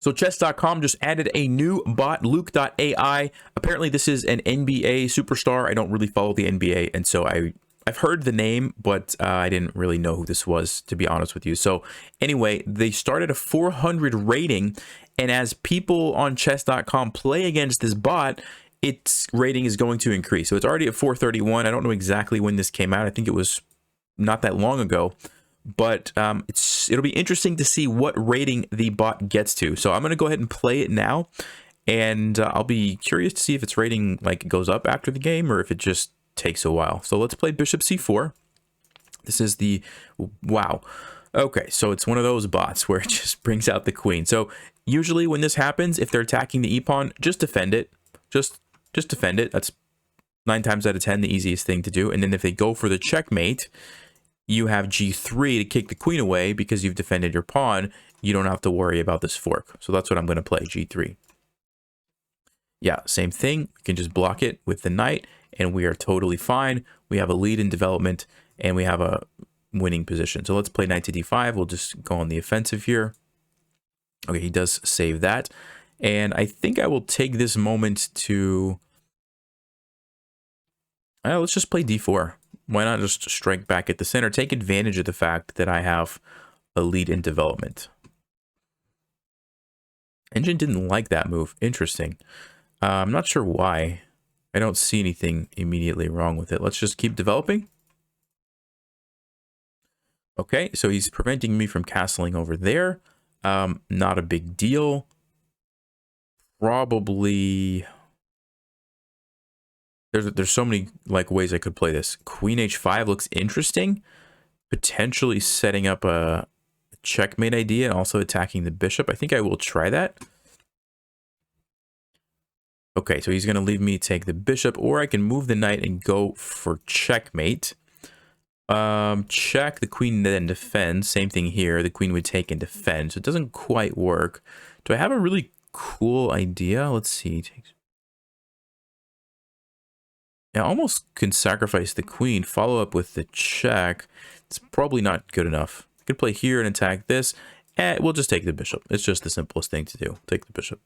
So chess.com just added a new bot, Luke.ai. Apparently this is an NBA superstar. I don't really follow the NBA, and so I've heard the name, but I didn't really know who this was, to be honest with you. So anyway, they started a 400 rating, and as people on chess.com play against this bot, its rating is going to increase. So it's already at 431. I don't know exactly when this came out. I think it was not that long ago. But it'll be interesting to see what rating the bot gets to. So I'm going to go ahead and play it now, and I'll be curious to see if its rating like goes up after the game or if it just takes a while. So let's play bishop c4. This is the wow. Okay, so it's one of those bots where it just brings out the queen. So usually when this happens, if they're attacking the e-pawn, just defend it. Just defend it. That's 9 times out of 10 the easiest thing to do. And then if they go for the checkmate, you have g3 to kick the queen away because you've defended your pawn. You don't have to worry about this fork. So that's what I'm going to play, g3. Yeah, same thing. We can just block it with the knight, and we are totally fine. We have a lead in development, and we have a winning position. So let's play knight to d5. We'll just go on the offensive here. Okay, he does save that. And I think I will take this moment to... let's just play d4. Why not just strike back at the center? Take advantage of the fact that I have a lead in development. Engine didn't like that move. Interesting. I'm not sure why. I don't see anything immediately wrong with it. Let's just keep developing. Okay, so he's preventing me from castling over there. Not a big deal. Probably... There's so many like ways I could play this. Queen h5 looks interesting. Potentially setting up a checkmate idea and also attacking the bishop. I think I will try that. Okay, so he's going to leave me take the bishop, or I can move the knight and go for checkmate. Check, the queen then defends. Same thing here. The queen would take and defend. So it doesn't quite work. Do I have a really cool idea? Let's see. I almost can sacrifice the queen, follow up with the check. It's probably not good enough. I could play here and attack this. We'll just take the bishop. It's just the simplest thing to do. Take the bishop.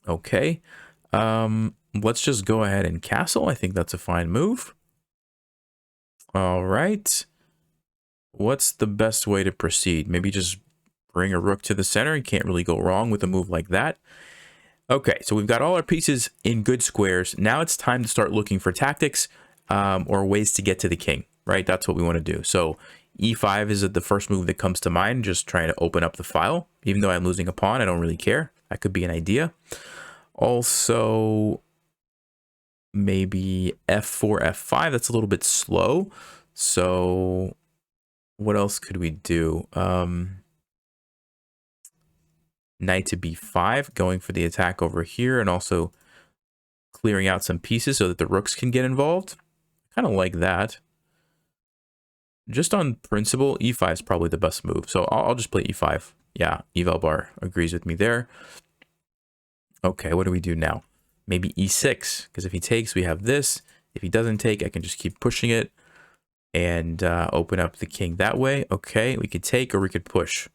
Okay. Let's just go ahead and castle. I think that's a fine move. All right. What's the best way to proceed? Maybe just bring a rook to the center. You can't really go wrong with a move like that. Okay, so we've got all our pieces in good squares. Now it's time to start looking for tactics or ways to get to the king, right? That's what we want to do. So e5 is the first move that comes to mind, just trying to open up the file. Even though I'm losing a pawn, I don't really care. That could be an idea. Also, maybe f4, f5. That's a little bit slow. So what else could we do? Knight to b5, going for the attack over here, and also clearing out some pieces so that the rooks can get involved. Kind of like that. Just on principle, e5 is probably the best move. So I'll just play e5. Yeah, eval bar agrees with me there. Okay, what do we do now? Maybe e6, because if he takes, we have this. If he doesn't take, I can just keep pushing it and open up the king that way. Okay, we could take or we could push.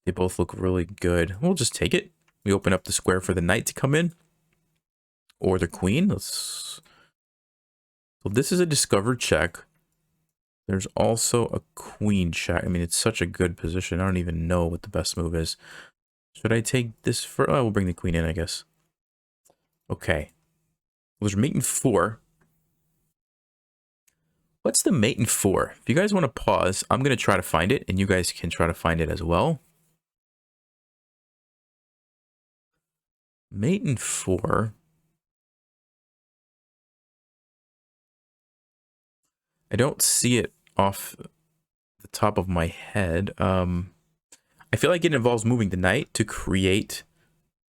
They both look really good. We'll just take it. We open up the square for the knight to come in. Or the queen. So this is a discovered check. There's also a queen check. I mean, it's such a good position. I don't even know what the best move is. Should I take this for... Oh, we'll bring the queen in, I guess. Okay. Well, there's mate in 4. What's the mate in 4? If you guys want to pause, I'm going to try to find it, and you guys can try to find it as well. Mate in 4. I don't see it off the top of my head. I feel like it involves moving the knight to create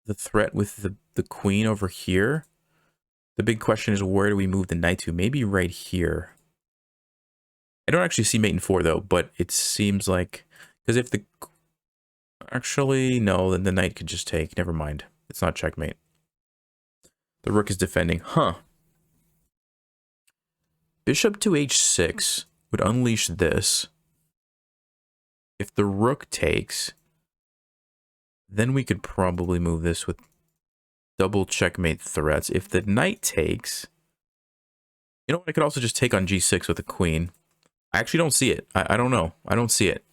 the threat with the queen over here. The big question is, where do we move the knight to? Maybe right here. I don't actually see mate in 4 though, but it seems like, because if the... Actually, no, then the knight could just take. Never mind. It's not checkmate. The rook is defending. Huh. Bishop to h6 would unleash this. if the rook takes, then we could probably move this with double checkmate threats. If the knight takes, you know what? I could also just take on g6 with the queen. I actually don't see it. I don't know. I don't see it.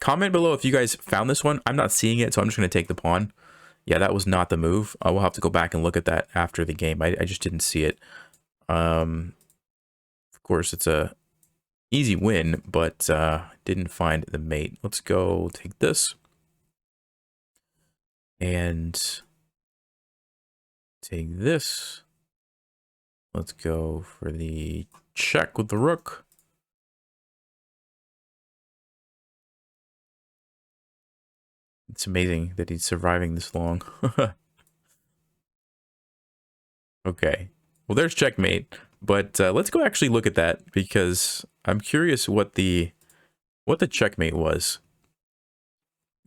Comment below if you guys found this one. I'm not seeing it, so I'm just going to take the pawn. Yeah, that was not the move. I will have to go back and look at that after the game. I just didn't see it. Of course, it's a easy win, but didn't find the mate. Let's go take this. And take this. Let's go for the check with the rook. It's amazing that he's surviving this long. Okay. Well, there's checkmate. But let's go actually look at that, because I'm curious what the checkmate was.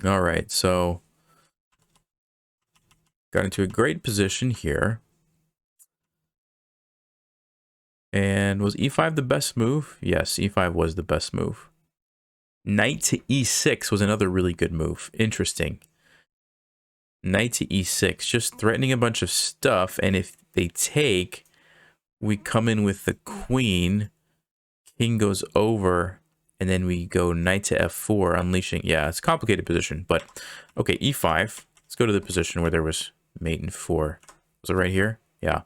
All right, so got into a great position here. And was e5 the best move? Yes, e5 was the best move. Knight to e6 was another really good move. Interesting. Knight to e6, just threatening a bunch of stuff, and if they take, we come in with the queen, king goes over, and then we go knight to f4, unleashing. Yeah, it's a complicated position, but okay, e5. Let's go to the position where there was mate in 4. Was it right here? Yeah.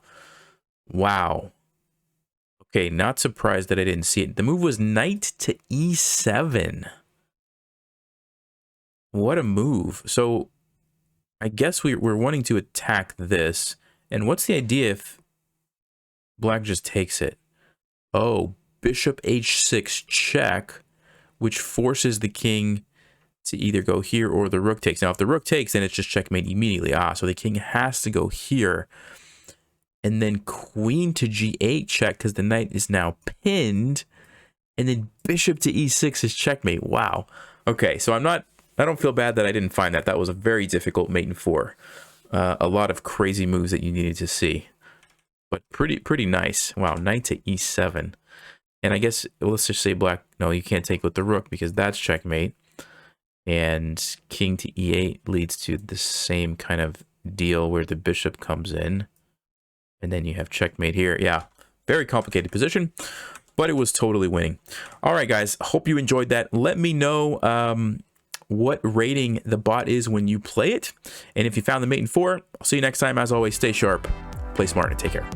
Wow. Okay, not surprised that I didn't see it. The move was knight to e7. What a move. So I guess we're wanting to attack this. And what's the idea if black just takes it? Oh, bishop h6 check, which forces the king to either go here or the rook takes. Now, if the rook takes, then it's just checkmate immediately. Ah, so the king has to go here. And then queen to g8 check, because the knight is now pinned. And then bishop to e6 is checkmate. Wow. Okay, so I don't feel bad that I didn't find that. That was a very difficult mate in 4. A lot of crazy moves that you needed to see. But pretty nice. Wow, knight to e7. And I guess, let's just say black, no, you can't take with the rook because that's checkmate. And king to e8 leads to the same kind of deal where the bishop comes in. And then you have checkmate here. Yeah, very complicated position, but it was totally winning. All right, guys, hope you enjoyed that. Let me know what rating the bot is when you play it. And if you found the mate in 4, I'll see you next time. As always, stay sharp, play smart, and take care.